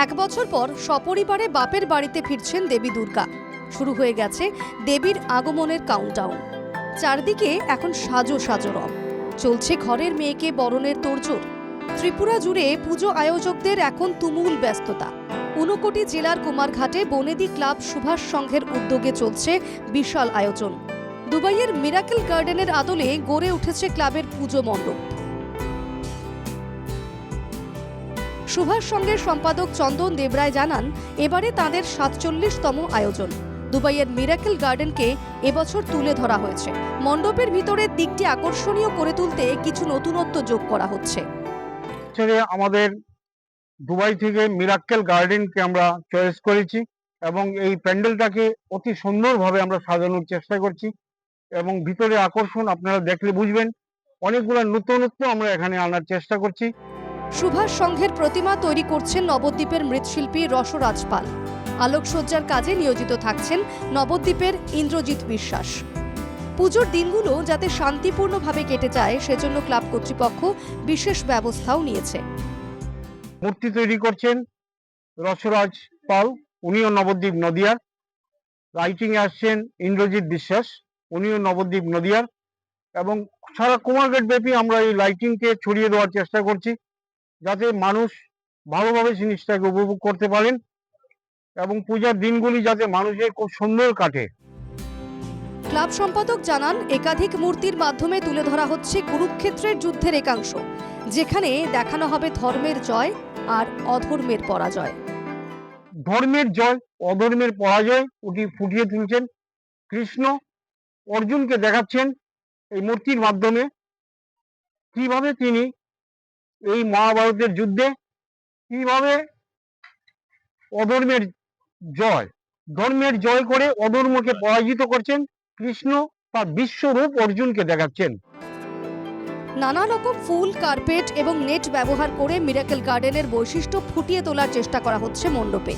এক বছর পর সপরিবারে বাপের বাড়িতে ফিরছেন দেবী দুর্গা। শুরু হয়ে গেছে দেবীর আগমনের কাউন্টডাউন। চারদিকে এখন সাজো সাজো রব। চলছে ঘরের মেয়েকে বরণের তোড়জোড়। ত্রিপুরা জুড়ে পুজো আয়োজকদের এখন তুমুল ব্যস্ততা। ঊনকোটি জেলার কুমারঘাটে বনেদি ক্লাব সুভাষ সংঘের উদ্যোগে চলছে বিশাল আয়োজন। দুবাইয়ের মিরাকেল গার্ডেনের আদলে গড়ে উঠেছে ক্লাবের পুজো মণ্ডপ। সুভাষ সংঘের সম্পাদক চন্দন দেবরায় জানান, এবারে তাদের ৪৭তম আয়োজন। দুবাইয়ের মিরাকেল গার্ডেনকে এবছর তুলে ধরা হয়েছে। মণ্ডপের ভিতরের দিকটি আকর্ষণীয় করে তুলতে কিছু নতুনত্ব যোগ করা হচ্ছে। আমাদের দুবাই থেকে মিরাকেল গার্ডেনকে আমরা চয়েস করেছি এবং এই প্যান্ডেলটাকে অতি সুন্দরভাবে আমরা সাজানোর চেষ্টা করছি এবং ভিতরে আকর্ষণ আপনারা দেখলে বুঝবেন, অনেকগুলো নতুনত্ব আমরা এখানে আনার চেষ্টা করছি। সুভাষ সংঘের প্রতিমা তৈরি করছেন নবদ্বীপের মৃৎশিল্পী রসরাজ পাল। আলোকসজ্জার কাজে নিয়োজিত থাকছেন নবদ্বীপের ইন্দ্রজিৎ বিশ্বাস। পুজোর দিনগুলো যাতে শান্তিপূর্ণভাবে কেটে যায় সেজন্য ক্লাব কর্তৃপক্ষ বিশেষ ব্যবস্থাও নিয়েছে। মূর্তি তৈরি করছেন রসরাজ পাল, উনিও নবদ্বীপ নদিয়ার। লাইটিং এ আসছেন ইন্দ্রজিৎ বিশ্বাস, উনিও নবদ্বীপ নদিয়ার। এবং সারা কুমারঘাট ব্যাপী আমরা এই লাইটিংকে ছড়িয়ে দেওয়ার চেষ্টা করছি যাতে মানুষ ভালোভাবে জিনিসটাকে উপভোগ করতে পারেন এবং পূজার দিনগুলি যাতে মানুষের খুব সুন্দর কাটে। ক্লাব সম্পাদক জানান, একাধিক মূর্তির মাধ্যমে তুলে ধরা হচ্ছে কুরুক্ষেত্রের যুদ্ধের একাংশ, যেখানে দেখানো হবে ধর্মের জয় আর অধর্মের পরাজয়। ধর্মের জয়, অধর্মের পরাজয় ওটি ফুটিয়ে তুলছেন কৃষ্ণ। অর্জুনকে দেখাচ্ছেন এই মূর্তির মাধ্যমে কিভাবে তিনি এই মহাভারতের যুদ্ধে কিভাবে অধর্মের ধর্মের জয় করে অধর্মকে পরাজিত করছেন কৃষ্ণ, তার বিশ্বরূপ অর্জুনকে দেখাচ্ছেন। নানা রকম ফুল, কার্পেট এবং নেট ব্যবহার করে মিরাকেল গার্ডেনের বৈশিষ্ট্য ফুটিয়ে তোলার চেষ্টা করা হচ্ছে মণ্ডপে।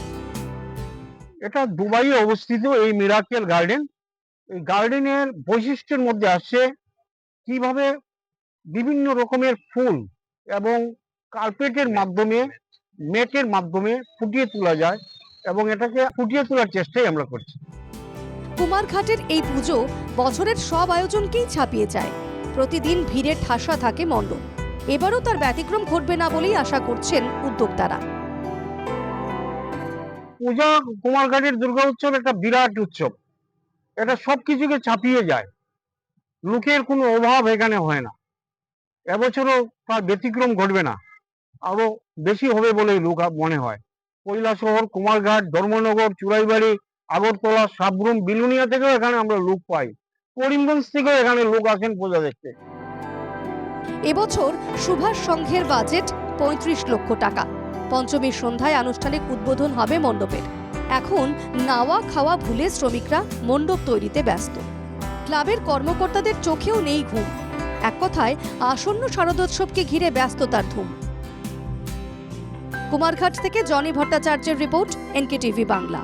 এটা দুবাইয়ে অবস্থিত এই মিরাকেল গার্ডেন। এই গার্ডেনের বৈশিষ্ট্যের মধ্যে আসছে কিভাবে বিভিন্ন রকমের ফুল এবং কার্পেটের মাধ্যমে, মেটের মাধ্যমে ফুটিয়ে তোলা যায় এবং এটাকে ফুটিয়ে তোলার চেষ্টাই আমরা করছি। কুমারঘাটের এই পুজো বছরের সব আয়োজনকেই ছাপিয়ে যায়। প্রতিদিন ভিড়ে ঠাসা থাকে মণ্ডপ। এবারও তার ব্যতিক্রম ঘটবে না বলেই আশা করছেন উদ্যোক্তারা। পূজা কুমারঘাটের দুর্গা উৎসব একটা বিরাট উৎসব, এটা সবকিছুকে ছাপিয়ে যায়। লোকের কোনো অভাব এখানে হয় না। এবছরও তার ব্যতিক্রম ঘটবে না, আরো বেশি হবে বলেই লোক মনে হয়। কৈলাসহর, কুমারঘাট, ধর্মনগর, চুরাইবাড়ি, আগরতলা, সাবরুম, বিলুনিয়া থেকেও এখানে আমরা লোক পাই। করিমগঞ্জ থেকেও এখানে লোক আসেন পূজা দেখতে। এবছর সুভাষ সংঘের বাজেট ৩৫ লক্ষ টাকা। পঞ্চমীর সন্ধ্যায় আনুষ্ঠানিক উদ্বোধন হবে মণ্ডপের। এখন নাওয়া খাওয়া ভুলে শ্রমিকরা মণ্ডপ তৈরিতে ব্যস্ত। ক্লাবের কর্মকর্তাদের চোখেও নেই ঘুম। এক কথায় আসন্ন শারদোৎসবকে ঘিরে ব্যস্ততার ধুম। কুমারঘাট থেকে জনি ভট্টাচার্যের রিপোর্ট, এনকেটিভি বাংলা।